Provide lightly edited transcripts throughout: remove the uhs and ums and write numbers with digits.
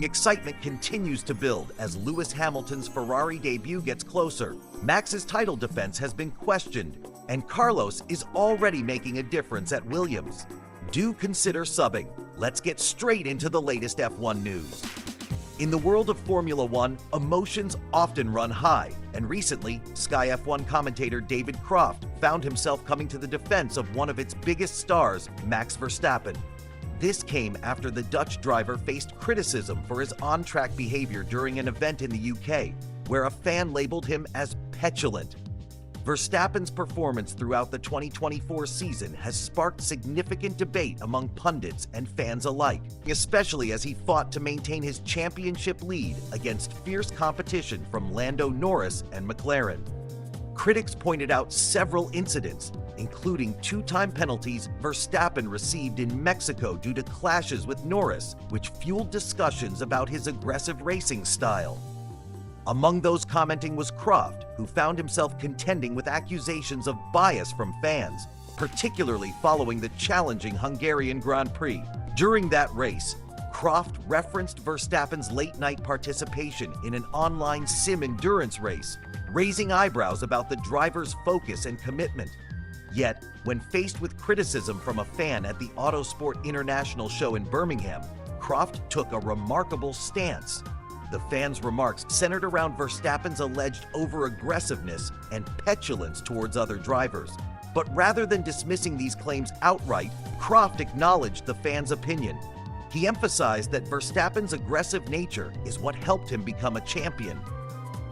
Excitement continues to build as Lewis Hamilton's Ferrari debut gets closer. Max's title defense has been questioned, and Carlos is already making a difference at Williams. Do consider subbing. Let's get straight into the latest F1 news. In the world of Formula One, emotions often run high, and recently, Sky F1 commentator David Croft found himself coming to the defense of one of its biggest stars, Max Verstappen. This came after the Dutch driver faced criticism for his on-track behavior during an event in the UK, where a fan labeled him as petulant. Verstappen's performance throughout the 2024 season has sparked significant debate among pundits and fans alike, especially as he fought to maintain his championship lead against fierce competition from Lando Norris and McLaren. Critics pointed out several incidents, including two-time penalties Verstappen received in Mexico due to clashes with Norris, which fueled discussions about his aggressive racing style. Among those commenting was Croft, who found himself contending with accusations of bias from fans, particularly following the challenging Hungarian Grand Prix. During that race, Croft referenced Verstappen's late-night participation in an online sim endurance race, raising eyebrows about the driver's focus and commitment. Yet, when faced with criticism from a fan at the Motorsport International show in Birmingham, Croft took a remarkable stance. The fans' remarks centered around Verstappen's alleged over-aggressiveness and petulance towards other drivers. But rather than dismissing these claims outright, Croft acknowledged the fans' opinion. He emphasized that Verstappen's aggressive nature is what helped him become a champion.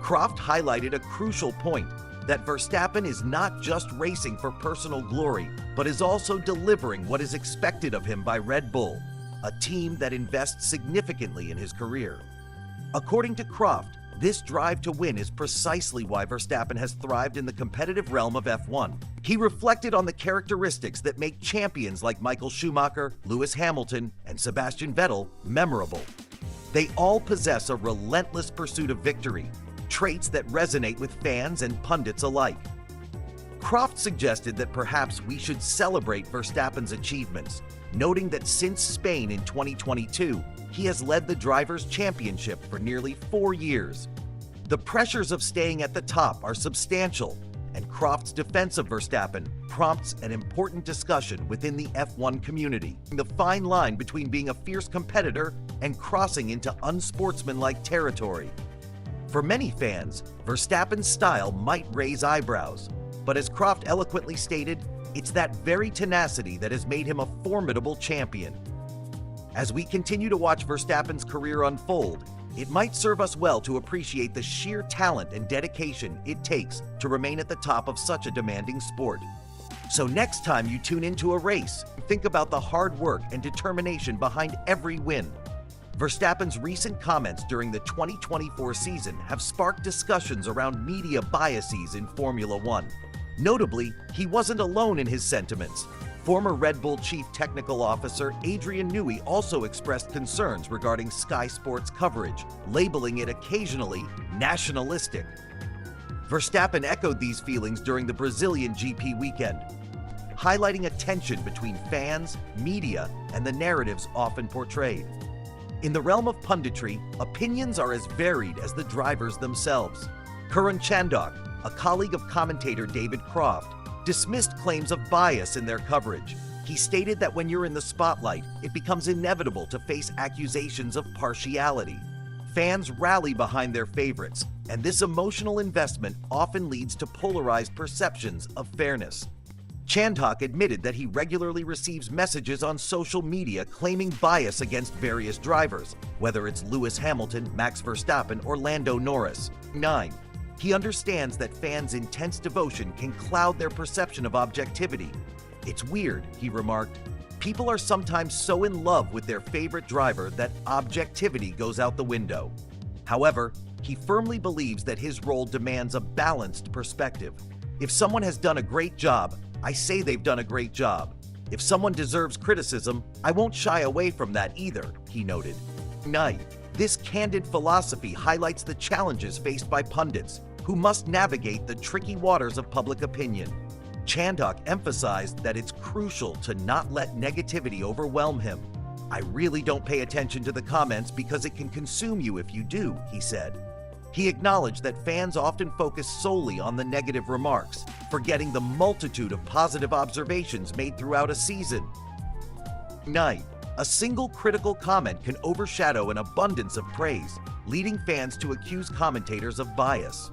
Croft highlighted a crucial point, that Verstappen is not just racing for personal glory, but is also delivering what is expected of him by Red Bull, a team that invests significantly in his career. According to Croft, this drive to win is precisely why Verstappen has thrived in the competitive realm of F1. He reflected on the characteristics that make champions like Michael Schumacher, Lewis Hamilton, and Sebastian Vettel memorable. They all possess a relentless pursuit of victory, traits that resonate with fans and pundits alike. Croft suggested that perhaps we should celebrate Verstappen's achievements, noting that since Spain in 2022, he has led the Drivers' Championship for nearly 4 years. The pressures of staying at the top are substantial, and Croft's defense of Verstappen prompts an important discussion within the F1 community, the fine line between being a fierce competitor and crossing into unsportsmanlike territory. For many fans, Verstappen's style might raise eyebrows, but as Croft eloquently stated, it's that very tenacity that has made him a formidable champion. As we continue to watch Verstappen's career unfold, it might serve us well to appreciate the sheer talent and dedication it takes to remain at the top of such a demanding sport. So next time you tune into a race, think about the hard work and determination behind every win. Verstappen's recent comments during the 2024 season have sparked discussions around media biases in Formula One. Notably, he wasn't alone in his sentiments. Former Red Bull Chief Technical Officer Adrian Newey also expressed concerns regarding Sky Sports coverage, labeling it occasionally nationalistic. Verstappen echoed these feelings during the Brazilian GP weekend, highlighting a tension between fans, media, and the narratives often portrayed. In the realm of punditry, opinions are as varied as the drivers themselves. Karan Chandok, a colleague of commentator David Croft, dismissed claims of bias in their coverage. He stated that when you're in the spotlight, it becomes inevitable to face accusations of partiality. Fans rally behind their favorites, and this emotional investment often leads to polarized perceptions of fairness. Chandok admitted that he regularly receives messages on social media claiming bias against various drivers, whether it's Lewis Hamilton, Max Verstappen, or Lando Norris. 9. He understands that fans' intense devotion can cloud their perception of objectivity. It's weird, he remarked. People are sometimes so in love with their favorite driver that objectivity goes out the window. However, he firmly believes that his role demands a balanced perspective. If someone has done a great job, I say they've done a great job. If someone deserves criticism, I won't shy away from that either, he noted. 9. This candid philosophy highlights the challenges faced by pundits, who must navigate the tricky waters of public opinion. Chandok emphasized that it's crucial to not let negativity overwhelm him. "I really don't pay attention to the comments because it can consume you if you do," he said. He acknowledged that fans often focus solely on the negative remarks, forgetting the multitude of positive observations made throughout a season. 9. A single critical comment can overshadow an abundance of praise, leading fans to accuse commentators of bias.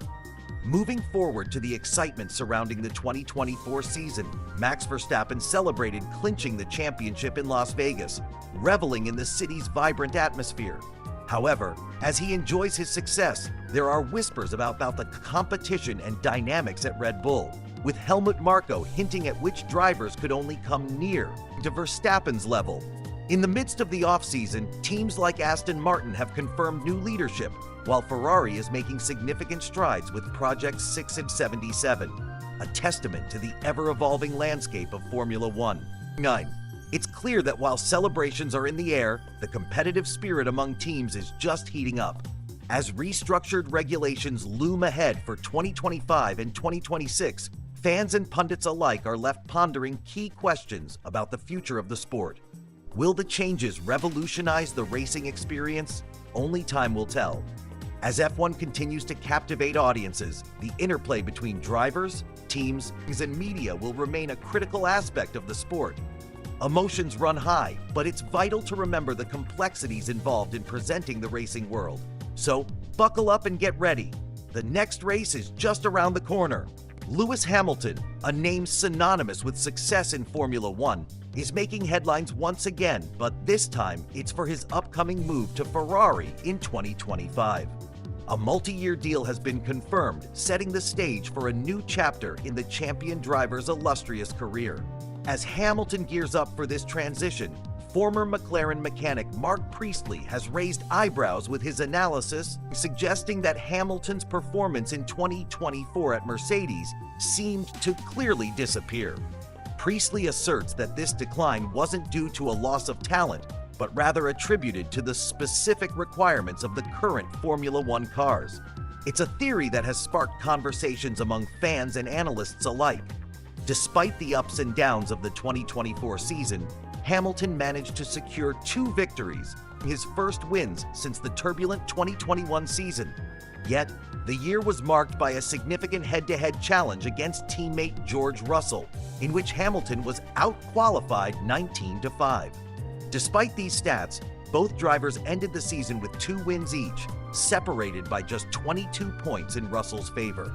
Moving forward to the excitement surrounding the 2024 season, Max Verstappen celebrated clinching the championship in Las Vegas, reveling in the city's vibrant atmosphere. However, as he enjoys his success, there are whispers about the competition and dynamics at Red Bull, with Helmut Marko hinting at which drivers could only come near to Verstappen's level. In the midst of the offseason, teams like Aston Martin have confirmed new leadership, while Ferrari is making significant strides with Projects 6 and 77, a testament to the ever-evolving landscape of Formula One. 9. It's clear that while celebrations are in the air, the competitive spirit among teams is just heating up. As restructured regulations loom ahead for 2025 and 2026, fans and pundits alike are left pondering key questions about the future of the sport. Will the changes revolutionize the racing experience? Only time will tell. As F1 continues to captivate audiences, the interplay between drivers, teams, and media will remain a critical aspect of the sport. Emotions run high, but it's vital to remember the complexities involved in presenting the racing world. So, buckle up and get ready. The next race is just around the corner. Lewis Hamilton, a name synonymous with success in Formula One, is making headlines once again, but this time it's for his upcoming move to Ferrari in 2025. A multi-year deal has been confirmed, setting the stage for a new chapter in the champion driver's illustrious career. As Hamilton gears up for this transition, former McLaren mechanic Mark Priestley has raised eyebrows with his analysis, suggesting that Hamilton's performance in 2024 at Mercedes seemed to clearly disappear. Priestley asserts that this decline wasn't due to a loss of talent, but rather attributed to the specific requirements of the current Formula One cars. It's a theory that has sparked conversations among fans and analysts alike. Despite the ups and downs of the 2024 season, Hamilton managed to secure 2 victories, his first wins since the turbulent 2021 season. Yet, the year was marked by a significant head-to-head challenge against teammate George Russell, in which Hamilton was out-qualified 19-5. Despite these stats, both drivers ended the season with 2 wins each, separated by just 22 points in Russell's favor.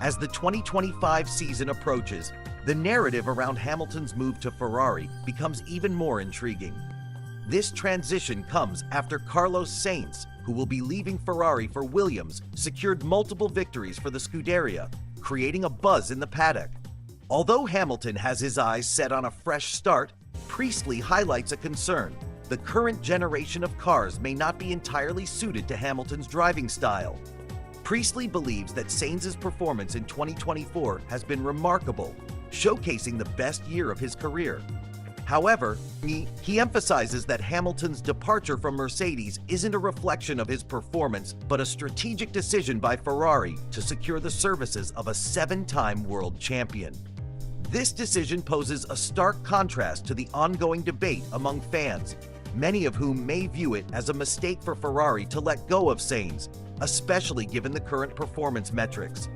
As the 2025 season approaches, the narrative around Hamilton's move to Ferrari becomes even more intriguing. This transition comes after Carlos Sainz, who will be leaving Ferrari for Williams, secured multiple victories for the Scuderia, creating a buzz in the paddock. Although Hamilton has his eyes set on a fresh start, Priestley highlights a concern. The current generation of cars may not be entirely suited to Hamilton's driving style. Priestley believes that Sainz's performance in 2024 has been remarkable, showcasing the best year of his career. However, he emphasizes that Hamilton's departure from Mercedes isn't a reflection of his performance, but a strategic decision by Ferrari to secure the services of a 7-time world champion. This decision poses a stark contrast to the ongoing debate among fans, many of whom may view it as a mistake for Ferrari to let go of Sainz, especially given the current performance metrics.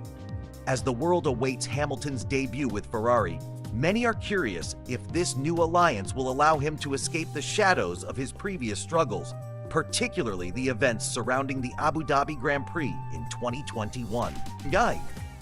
As the world awaits Hamilton's debut with Ferrari, many are curious if this new alliance will allow him to escape the shadows of his previous struggles, particularly the events surrounding the Abu Dhabi Grand Prix in 2021.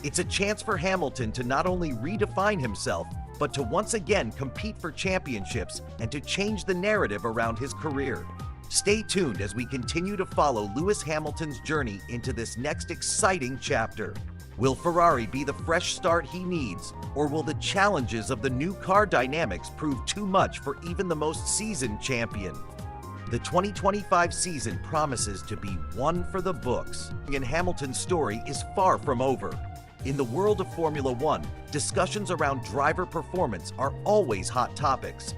It's a chance for Hamilton to not only redefine himself, but to once again compete for championships and to change the narrative around his career. Stay tuned as we continue to follow Lewis Hamilton's journey into this next exciting chapter. Will Ferrari be the fresh start he needs, or will the challenges of the new car dynamics prove too much for even the most seasoned champion? The 2025 season promises to be one for the books, and Hamilton's story is far from over. In the world of Formula One, discussions around driver performance are always hot topics.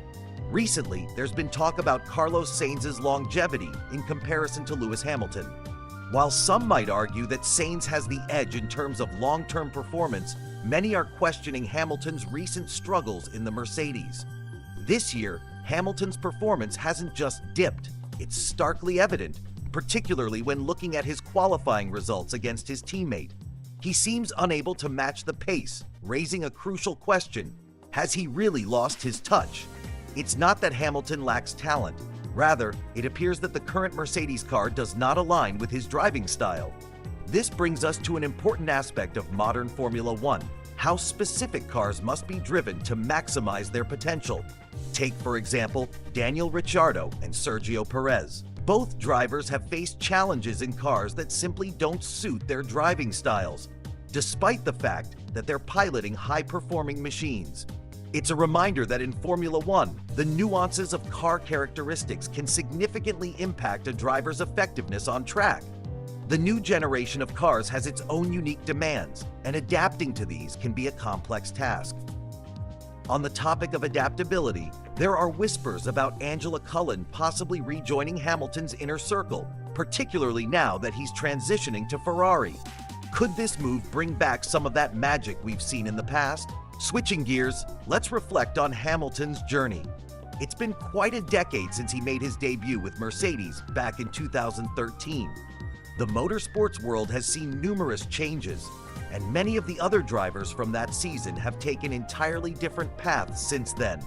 Recently, there's been talk about Carlos Sainz's longevity in comparison to Lewis Hamilton. While some might argue that Sainz has the edge in terms of long-term performance, many are questioning Hamilton's recent struggles in the Mercedes. This year, Hamilton's performance hasn't just dipped, it's starkly evident, particularly when looking at his qualifying results against his teammate. He seems unable to match the pace, raising a crucial question: has he really lost his touch? It's not that Hamilton lacks talent. Rather, it appears that the current Mercedes car does not align with his driving style. This brings us to an important aspect of modern Formula One: how specific cars must be driven to maximize their potential. Take, for example, Daniel Ricciardo and Sergio Perez. Both drivers have faced challenges in cars that simply don't suit their driving styles, despite the fact that they're piloting high-performing machines. It's a reminder that in Formula One, the nuances of car characteristics can significantly impact a driver's effectiveness on track. The new generation of cars has its own unique demands, and adapting to these can be a complex task. On the topic of adaptability, there are whispers about Angela Cullen possibly rejoining Hamilton's inner circle, particularly now that he's transitioning to Ferrari. Could this move bring back some of that magic we've seen in the past? Switching gears, let's reflect on Hamilton's journey. It's been quite a decade since he made his debut with Mercedes back in 2013. The motorsports world has seen numerous changes, and many of the other drivers from that season have taken entirely different paths since then.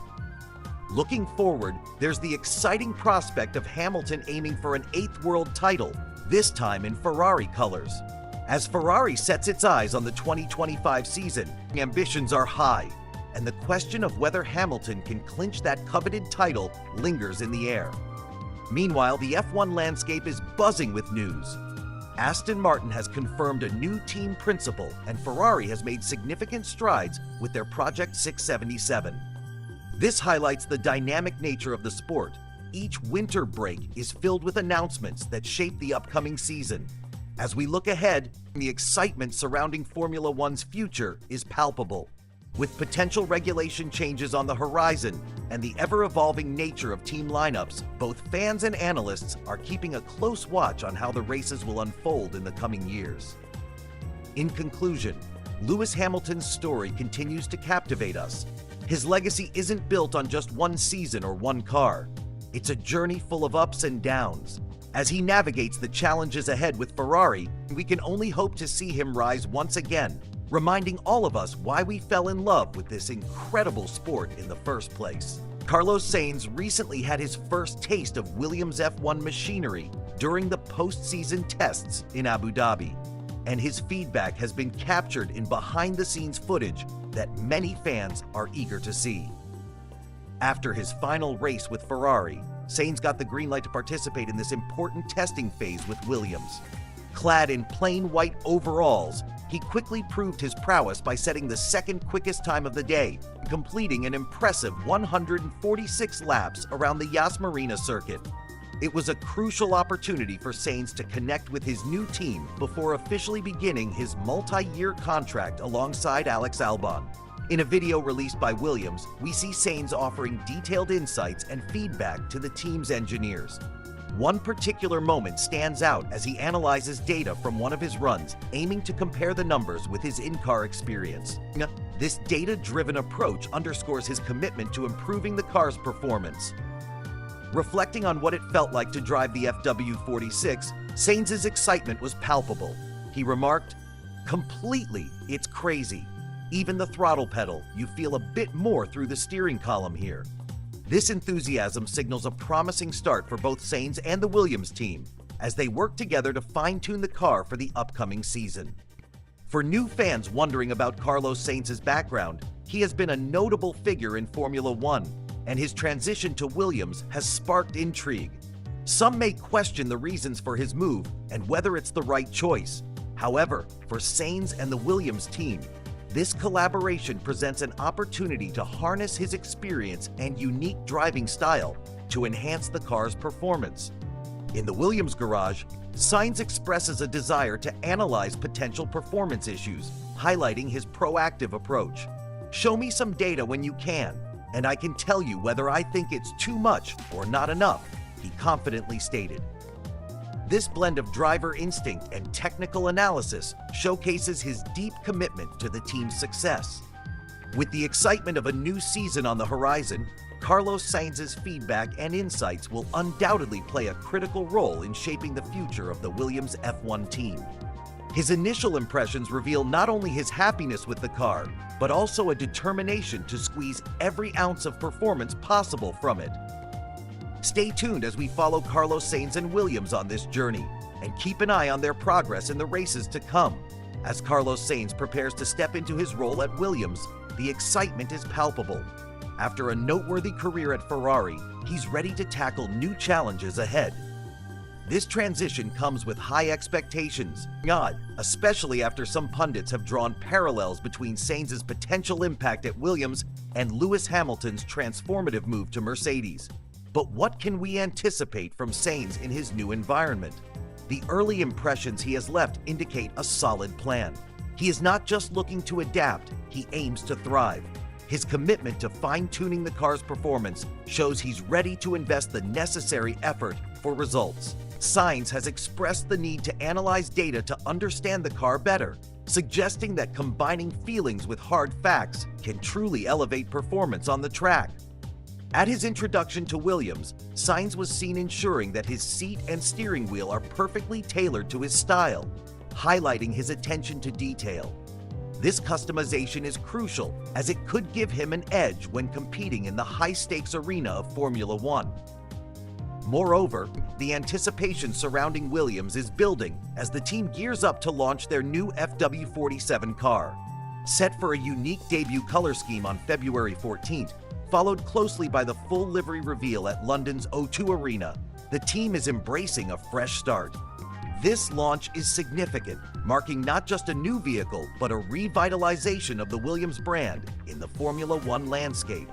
Looking forward, there's the exciting prospect of Hamilton aiming for an 8th world title, this time in Ferrari colors. As Ferrari sets its eyes on the 2025 season, ambitions are high, and the question of whether Hamilton can clinch that coveted title lingers in the air. Meanwhile, the F1 landscape is buzzing with news. Aston Martin has confirmed a new team principal, and Ferrari has made significant strides with their Project 677. This highlights the dynamic nature of the sport. Each winter break is filled with announcements that shape the upcoming season. As we look ahead, the excitement surrounding Formula One's future is palpable. With potential regulation changes on the horizon and the ever-evolving nature of team lineups, both fans and analysts are keeping a close watch on how the races will unfold in the coming years. In conclusion, Lewis Hamilton's story continues to captivate us. His legacy isn't built on just one season or one car. It's a journey full of ups and downs. As he navigates the challenges ahead with Ferrari, we can only hope to see him rise once again, reminding all of us why we fell in love with this incredible sport in the first place. Carlos Sainz recently had his first taste of Williams F1 machinery during the post-season tests in Abu Dhabi, and his feedback has been captured in behind-the-scenes footage that many fans are eager to see. After his final race with Ferrari, Sainz got the green light to participate in this important testing phase with Williams. Clad in plain white overalls, he quickly proved his prowess by setting the second quickest time of the day, completing an impressive 146 laps around the Yas Marina circuit. It was a crucial opportunity for Sainz to connect with his new team before officially beginning his multi-year contract alongside Alex Albon. In a video released by Williams, we see Sainz offering detailed insights and feedback to the team's engineers. One particular moment stands out as he analyzes data from one of his runs, aiming to compare the numbers with his in-car experience. This data-driven approach underscores his commitment to improving the car's performance. Reflecting on what it felt like to drive the FW46, Sainz's excitement was palpable. He remarked, "Completely, it's crazy. Even the throttle pedal, you feel a bit more through the steering column here." This enthusiasm signals a promising start for both Sainz and the Williams team as they work together to fine-tune the car for the upcoming season. For new fans wondering about Carlos Sainz's background, he has been a notable figure in Formula One, and his transition to Williams has sparked intrigue. Some may question the reasons for his move and whether it's the right choice. However, for Sainz and the Williams team, this collaboration presents an opportunity to harness his experience and unique driving style to enhance the car's performance. In the Williams garage, Sainz expresses a desire to analyze potential performance issues, highlighting his proactive approach. "Show me some data when you can, and I can tell you whether I think it's too much or not enough," he confidently stated. This blend of driver instinct and technical analysis showcases his deep commitment to the team's success. With the excitement of a new season on the horizon, Carlos Sainz's feedback and insights will undoubtedly play a critical role in shaping the future of the Williams F1 team. His initial impressions reveal not only his happiness with the car, but also a determination to squeeze every ounce of performance possible from it. Stay tuned as we follow Carlos Sainz and Williams on this journey, and keep an eye on their progress in the races to come. As Carlos Sainz prepares to step into his role at Williams, the excitement is palpable. After a noteworthy career at Ferrari, he's ready to tackle new challenges ahead. This transition comes with high expectations, especially after some pundits have drawn parallels between Sainz's potential impact at Williams and Lewis Hamilton's transformative move to Mercedes. But what can we anticipate from Sainz in his new environment? The early impressions he has left indicate a solid plan. He is not just looking to adapt, he aims to thrive. His commitment to fine-tuning the car's performance shows he's ready to invest the necessary effort for results. Sainz has expressed the need to analyze data to understand the car better, suggesting that combining feelings with hard facts can truly elevate performance on the track. At his introduction to Williams, Sainz was seen ensuring that his seat and steering wheel are perfectly tailored to his style, highlighting his attention to detail. This customization is crucial as it could give him an edge when competing in the high-stakes arena of Formula One. Moreover, the anticipation surrounding Williams is building as the team gears up to launch their new FW47 car. Set for a unique debut color scheme on February 14th, followed closely by the full livery reveal at London's O2 Arena, the team is embracing a fresh start. This launch is significant, marking not just a new vehicle, but a revitalization of the Williams brand in the Formula One landscape.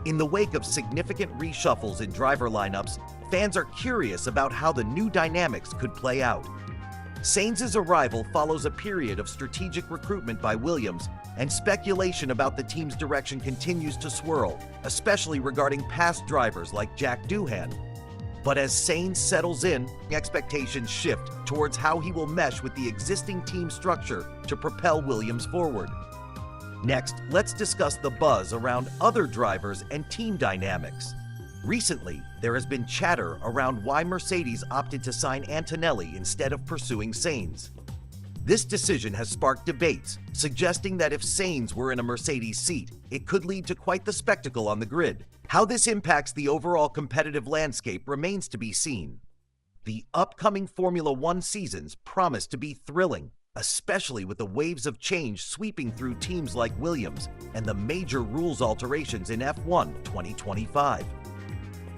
In the wake of significant reshuffles in driver lineups, fans are curious about how the new dynamics could play out. Sainz's arrival follows a period of strategic recruitment by Williams, and speculation about the team's direction continues to swirl, especially regarding past drivers like Jack Doohan. But as Sainz settles in, expectations shift towards how he will mesh with the existing team structure to propel Williams forward. Next, let's discuss the buzz around other drivers and team dynamics. Recently, there has been chatter around why Mercedes opted to sign Antonelli instead of pursuing Sainz. This decision has sparked debates, suggesting that if Sainz were in a Mercedes seat, it could lead to quite the spectacle on the grid. How this impacts the overall competitive landscape remains to be seen. The upcoming Formula One seasons promise to be thrilling, especially with the waves of change sweeping through teams like Williams and the major rules alterations in F1 2025.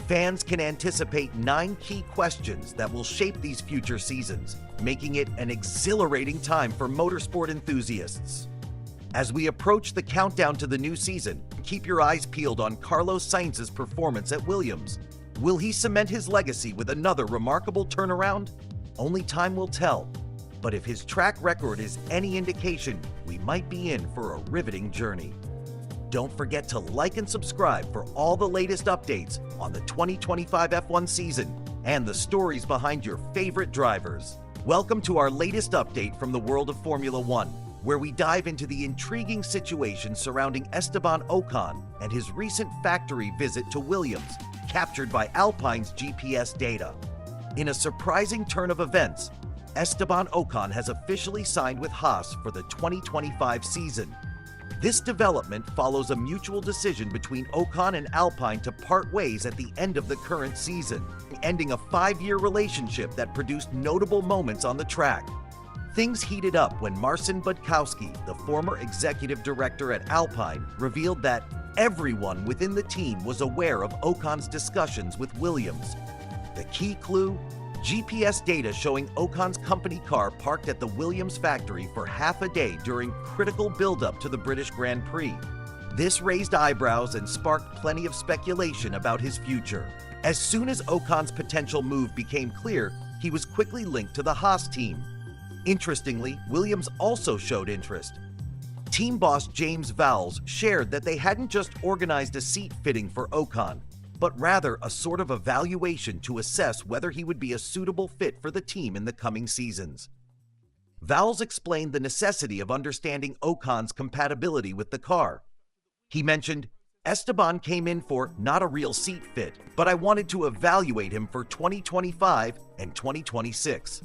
Fans can anticipate 9 key questions that will shape these future seasons, making it an exhilarating time for motorsport enthusiasts. As we approach the countdown to the new season, keep your eyes peeled on Carlos Sainz's performance at Williams. Will he cement his legacy with another remarkable turnaround? Only time will tell. But if his track record is any indication, we might be in for a riveting journey. Don't forget to like and subscribe for all the latest updates on the 2025 F1 season and the stories behind your favorite drivers. Welcome to our latest update from the world of Formula One, where we dive into the intriguing situation surrounding Esteban Ocon and his recent factory visit to Williams, captured by Alpine's GPS data. In a surprising turn of events, Esteban Ocon has officially signed with Haas for the 2025 season. This development follows a mutual decision between Ocon and Alpine to part ways at the end of the current season, ending a 5-year relationship that produced notable moments on the track. Things heated up when Marcin Budkowski, the former executive director at Alpine, revealed that everyone within the team was aware of Ocon's discussions with Williams. The key clue? GPS data showing Ocon's company car parked at the Williams factory for half a day during critical build-up to the British Grand Prix. This raised eyebrows and sparked plenty of speculation about his future. As soon as Ocon's potential move became clear, he was quickly linked to the Haas team. Interestingly, Williams also showed interest. Team boss James Vowles shared that they hadn't just organized a seat fitting for Ocon, but rather a sort of evaluation to assess whether he would be a suitable fit for the team in the coming seasons. Vowles explained the necessity of understanding Ocon's compatibility with the car. He mentioned, Esteban came in for not a real seat fit, but I wanted to evaluate him for 2025 and 2026.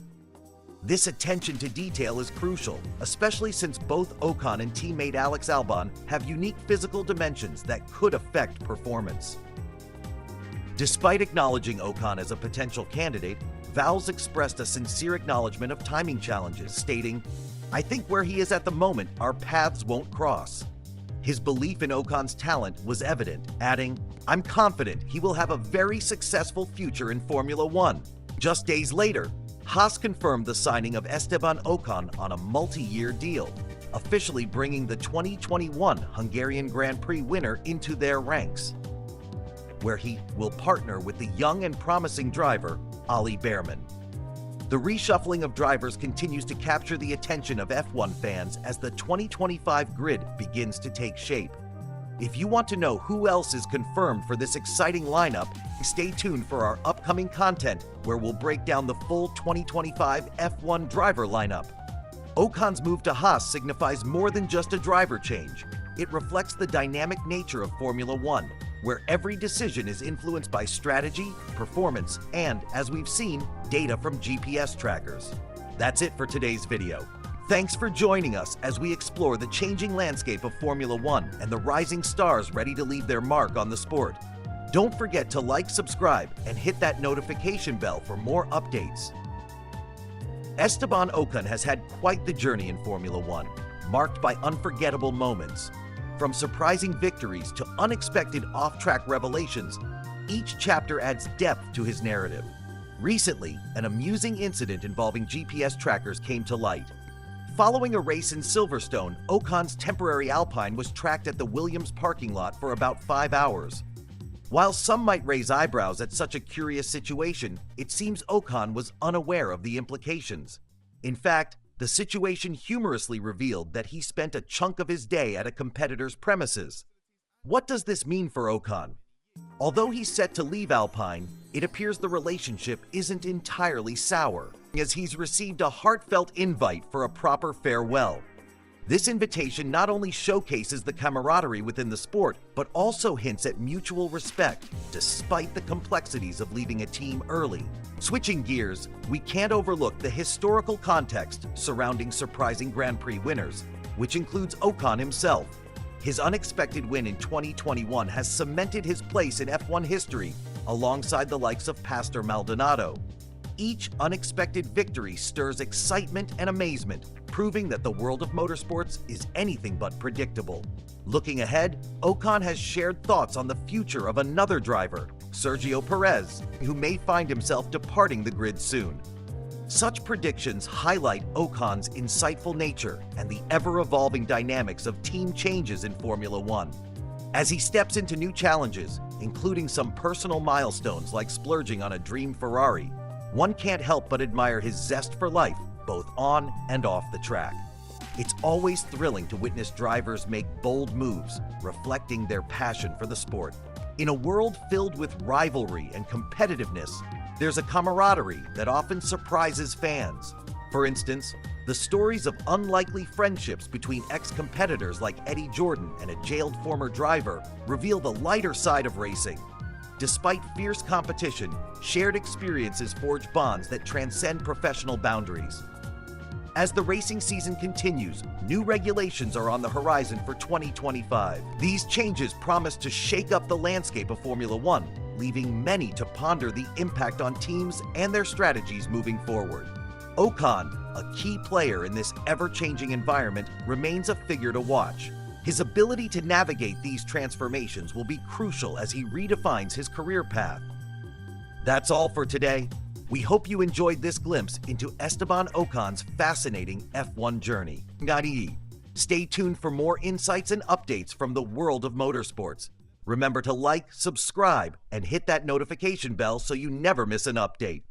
This attention to detail is crucial, especially since both Ocon and teammate Alex Albon have unique physical dimensions that could affect performance. Despite acknowledging Ocon as a potential candidate, Valls expressed a sincere acknowledgement of timing challenges, stating, "I think where he is at the moment, our paths won't cross." His belief in Ocon's talent was evident, adding, "I'm confident he will have a very successful future in Formula One." Just days later, Haas confirmed the signing of Esteban Ocon on a multi-year deal, officially bringing the 2021 Hungarian Grand Prix winner into their ranks, where he will partner with the young and promising driver, Ali Behrman. The reshuffling of drivers continues to capture the attention of F1 fans as the 2025 grid begins to take shape. If you want to know who else is confirmed for this exciting lineup, stay tuned for our upcoming content where we'll break down the full 2025 F1 driver lineup. Ocon's move to Haas signifies more than just a driver change. It reflects the dynamic nature of Formula One, where every decision is influenced by strategy, performance, and, as we've seen, data from GPS trackers. That's it for today's video. Thanks for joining us as we explore the changing landscape of Formula One and the rising stars ready to leave their mark on the sport. Don't forget to like, subscribe, and hit that notification bell for more updates. Esteban Ocon has had quite the journey in Formula One, marked by unforgettable moments. From surprising victories to unexpected off-track revelations, each chapter adds depth to his narrative. Recently, an amusing incident involving GPS trackers came to light. Following a race in Silverstone, Ocon's temporary Alpine was tracked at the Williams parking lot for about 5 hours. While some might raise eyebrows at such a curious situation, it seems Ocon was unaware of the implications. In fact, the situation humorously revealed that he spent a chunk of his day at a competitor's premises. What does this mean for Ocon? Although he's set to leave Alpine, it appears the relationship isn't entirely sour, as he's received a heartfelt invite for a proper farewell. This invitation not only showcases the camaraderie within the sport, but also hints at mutual respect, despite the complexities of leaving a team early. Switching gears, we can't overlook the historical context surrounding surprising Grand Prix winners, which includes Ocon himself. His unexpected win in 2021 has cemented his place in F1 history alongside the likes of Pastor Maldonado. Each unexpected victory stirs excitement and amazement, proving that the world of motorsports is anything but predictable. Looking ahead, Ocon has shared thoughts on the future of another driver, Sergio Perez, who may find himself departing the grid soon. Such predictions highlight Ocon's insightful nature and the ever-evolving dynamics of team changes in Formula One. As he steps into new challenges, including some personal milestones like splurging on a dream Ferrari, one can't help but admire his zest for life, both on and off the track. It's always thrilling to witness drivers make bold moves, reflecting their passion for the sport. In a world filled with rivalry and competitiveness, there's a camaraderie that often surprises fans. For instance, the stories of unlikely friendships between ex-competitors like Eddie Jordan and a jailed former driver reveal the lighter side of racing. Despite fierce competition, shared experiences forge bonds that transcend professional boundaries. As the racing season continues, new regulations are on the horizon for 2025. These changes promise to shake up the landscape of Formula One, leaving many to ponder the impact on teams and their strategies moving forward. Ocon, a key player in this ever-changing environment, remains a figure to watch. His ability to navigate these transformations will be crucial as he redefines his career path. That's all for today. We hope you enjoyed this glimpse into Esteban Ocon's fascinating F1 journey. Stay tuned for more insights and updates from the world of motorsports. Remember to like, subscribe, and hit that notification bell so you never miss an update.